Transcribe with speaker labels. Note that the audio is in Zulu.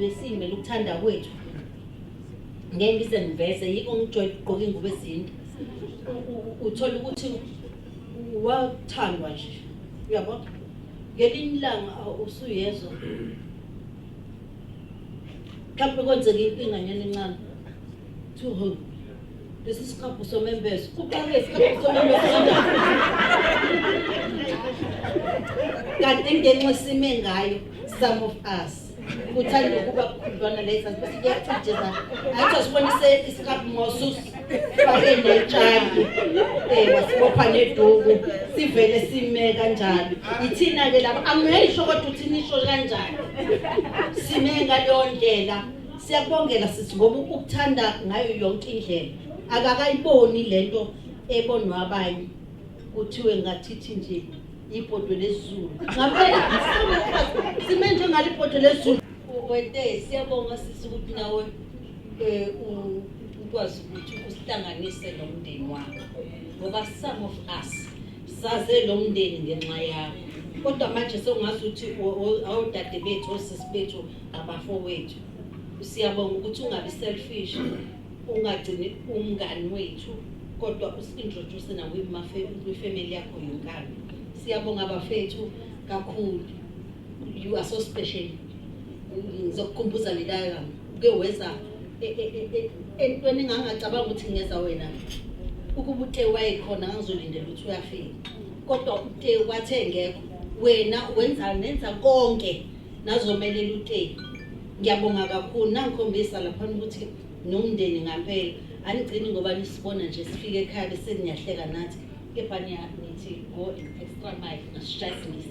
Speaker 1: Besime ukuthanda kwethu ngeke ngize ngiveze yiko ngijwayele ukugqoka ingubo ezinde uthola ukuthi wathandwa nje uyabo ngelinye ilanga usuyezwa mhlawumbe kwenzeka impinganyana encane thuho lesi sikhabu somembezo kuqale isikhabu somembezo kanti ngenxa sime ngayo some of us kuthanda ukuba khudlwana leza siyacitsheza athi asibonise isikhabu ngosus fake netshali wasibopha neduku sivele sime kanjalo ithina ke lapha angiyisho kodwa uthini isho kanjani sime ngaleyo ndlela siyabongela sithi ngoba ukuthanda ngayo yonke indlela akakayiboni lento ebonwa abanye kuthiwe ngathithi nje ibhodwe lesizulu ngaphela sime nje ngalibhodwe lesizulu wente siyabonga sisi ukuthi nawe ukwazi ukuthi usihlanganise nomndeni wakho ngoba some of us saze lo mndeni ngenxa yakho kodwa manje songazi ukuthi awudade bethu osisi bethu abafowethu siyabonga ukuthi ungabi selfish ungagcini umngani wethu kodwa usintroduce nawe kwifamily yakho yonkana siyabonga abafethu kakhulu you are so special ngizokukhumbuza lelaya uke weza entweni ngangacabanga ukuthi ngeza wena ukuba ute wayikhona ngizolindela ukuthi uyafika kodwa ute wathe ngekho wena nenza konke nazomelela ute ngiyabonga kakhulu nangikhombisa lapha ukuthi nomndeni ngampela anigcini ngoba nisibona nje sifike ekhaya bese niyahleka nathi kepha nithi go extra mile nasishayisisa